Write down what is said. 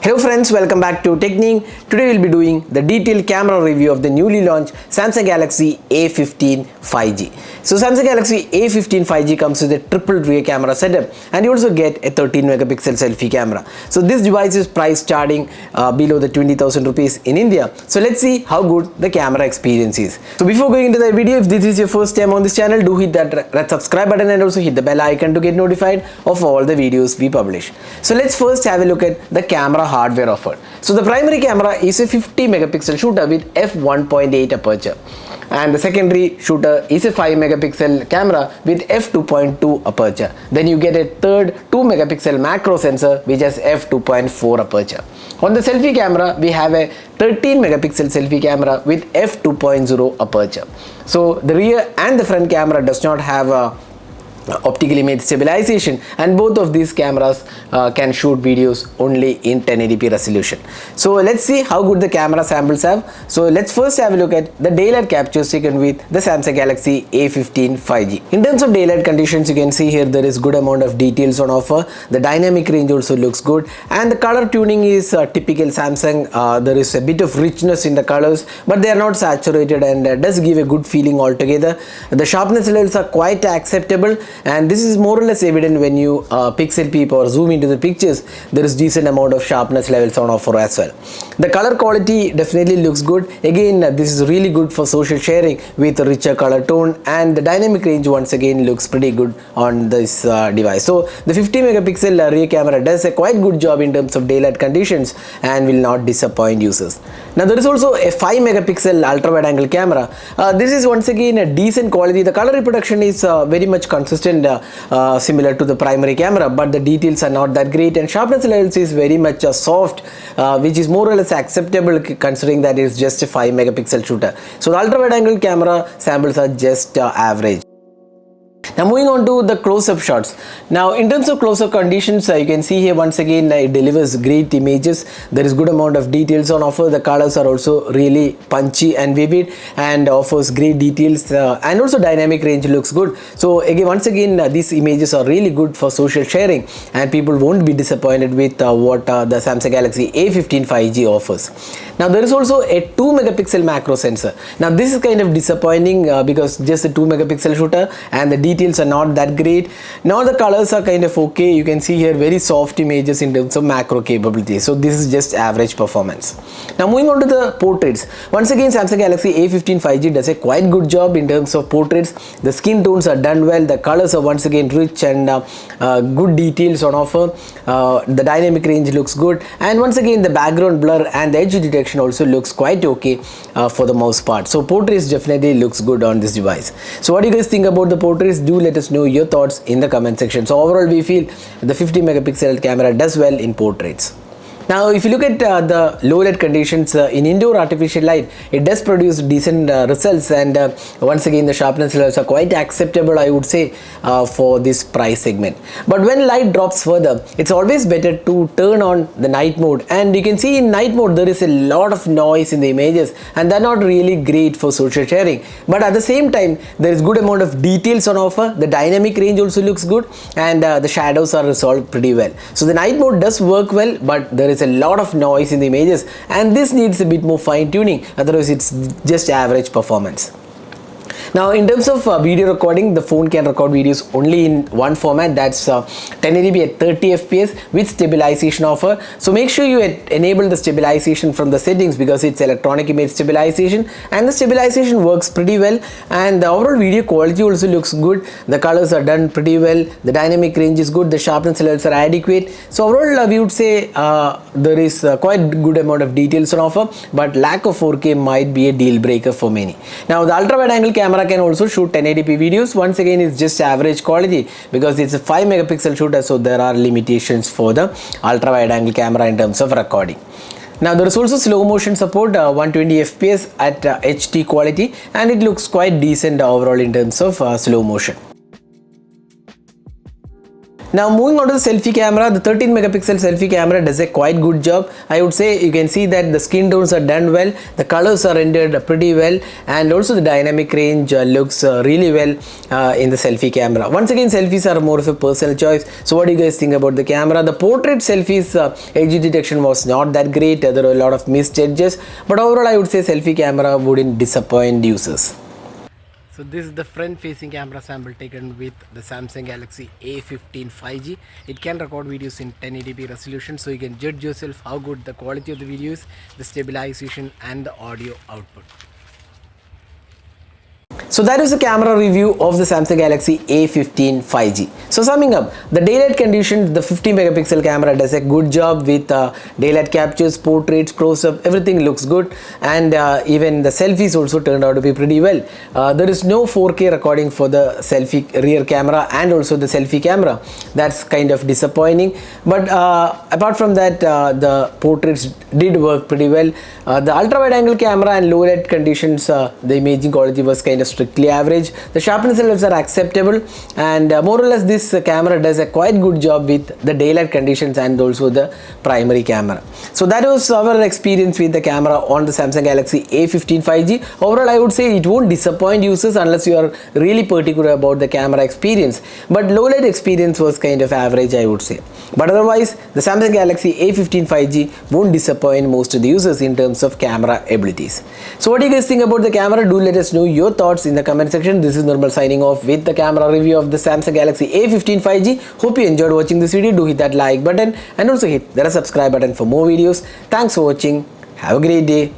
Hello friends, welcome back to Technique. Today we'll be doing the detailed camera review of the newly launched Samsung Galaxy A15 5G. So Samsung Galaxy A15 5G comes with a triple rear camera setup, and you also get a 13 megapixel selfie camera. So this device is priced starting below the 20,000 rupees in India. So let's see how good the camera experience is. So before going into the video, if this is your first time on this channel, do hit that red subscribe button and also hit the bell icon to get notified of all the videos we publish. So let's first have a look at the camera hardware offered. So the primary camera is a 50 megapixel shooter with f1.8 aperture, and the secondary shooter is a 5 megapixel camera with f2.2 aperture. Then you get a third 2 megapixel macro sensor which has f2.4 aperture. On the selfie camera, we have a 13 megapixel selfie camera with f2.0 aperture. So the rear and the front camera does not have a optical image stabilization, and both of these cameras can shoot videos only in 1080p resolution. So let's see how good the camera samples have. So let's first have a look at the daylight captures taken with the Samsung Galaxy A15 5G. In terms of daylight conditions, you can see here there is good amount of details on offer. The dynamic range also looks good, and the color tuning is typical Samsung. There is a bit of richness in the colors, but they are not saturated, and does give a good feeling altogether. The sharpness levels are quite acceptable, and this is more or less evident when you pixel peep or zoom into the pictures. There is decent amount of sharpness levels on offer as well. The color quality definitely looks good. Again, this is really good for social sharing with a richer color tone, and the dynamic range once again looks pretty good on this device. So the 50 megapixel rear camera does a quite good job in terms of daylight conditions and will not disappoint users. Now there is also a 5 megapixel ultra wide angle camera. This is once again a decent quality. The color reproduction is very much consistent, similar to the primary camera, but the details are not that great, and sharpness levels is very much soft, which is more or less acceptable considering that it's just a 5 megapixel shooter. So the ultra wide angle camera samples are just average. Now moving on to the close-up shots. Now in terms of close-up conditions, you can see here once again it delivers great images. There is good amount of details on offer. The colors are also really punchy and vivid and offers great details, and also dynamic range looks good. So again, once again, these images are really good for social sharing, and people won't be disappointed with what the Samsung Galaxy A15 5G offers. Now there is also a 2 megapixel macro sensor. Now this is kind of disappointing because just a 2 megapixel shooter and the details are not that great. Now the colors are kind of okay. You can see here very soft images in terms of macro capability. So this is just average performance. Now moving on to the portraits. Once again, Samsung Galaxy A15 5G does a quite good job in terms of portraits. The skin tones are done well. The colors are once again rich and good details on offer. The dynamic range looks good, and once again the background blur and the edge detection also looks quite okay for the most part. So portraits definitely looks good on this device. So what do you guys think about the portraits? Do let us know your thoughts in the comment section. So overall we feel the 50 megapixel camera does well in portraits. Now if you look at the low light conditions in indoor artificial light, it does produce decent results, and once again the sharpness levels are quite acceptable, I would say, for this price segment. But when light drops further, it's always better to turn on the night mode, and you can see in night mode there is a lot of noise in the images, and they're not really great for social sharing. But at the same time, there is good amount of details on offer. The dynamic range also looks good, and the shadows are resolved pretty well. So the night mode does work well, but there is a lot of noise in the images, and this needs a bit more fine tuning, otherwise it's just average performance. Now in terms of video recording, the phone can record videos only in one format, that's 1080p at 30 fps with stabilization offer. So make sure you enable the stabilization from the settings, because it's electronic image stabilization, and the stabilization works pretty well, and the overall video quality also looks good. The colors are done pretty well, the dynamic range is good, the sharpness levels are adequate. So overall we would say there is quite good amount of details on offer, but lack of 4K might be a deal breaker for many. Now the ultra wide angle camera can also shoot 1080p videos. Once again, it's just average quality because it's a 5 megapixel shooter, so there are limitations for the ultra wide angle camera in terms of recording. Now there is also slow motion support, 120 fps at HD quality, and it looks quite decent overall in terms of slow motion. Now moving on to the selfie camera, the 13 megapixel selfie camera does a quite good job. I would say you can see that the skin tones are done well, the colors are rendered pretty well, and also the dynamic range looks really well in the selfie camera. Once again, selfies are more of a personal choice. So what do you guys think about the camera? The portrait selfies edge detection was not that great. There were a lot of missed edges, but overall I would say selfie camera wouldn't disappoint users. So this is the front facing camera sample taken with the Samsung Galaxy A15 5G. It can record videos in 1080p resolution, so you can judge yourself how good the quality of the video is, the stabilization and the audio output. So that is the camera review of the Samsung Galaxy A15 5G. So summing up, the daylight conditions, the 50 megapixel camera does a good job with daylight captures, portraits, close-up, everything looks good, and even the selfies also turned out to be pretty well. There is no 4K recording for the selfie rear camera and also the selfie camera. That's kind of disappointing, but apart from that, the portraits did work pretty well. The ultra-wide angle camera and low light conditions, the imaging quality was kind of strictly average. The sharpness levels are acceptable, and more or less this camera does a quite good job with the daylight conditions and also the primary camera. So that was our experience with the camera on the Samsung Galaxy A15 5G. Overall, I would say it won't disappoint users unless you are really particular about the camera experience, but low light experience was kind of average, I would say. But otherwise, the Samsung Galaxy A15 5G won't disappoint most of the users in terms of camera abilities. So what do you guys think about the camera? Do let us know your thoughts in the comment section. This is Normal signing off with the camera review of the Samsung Galaxy A15 5G. Hope you enjoyed watching this video. Do hit that like button and also hit the subscribe button for more videos. Thanks for watching. Have a great day.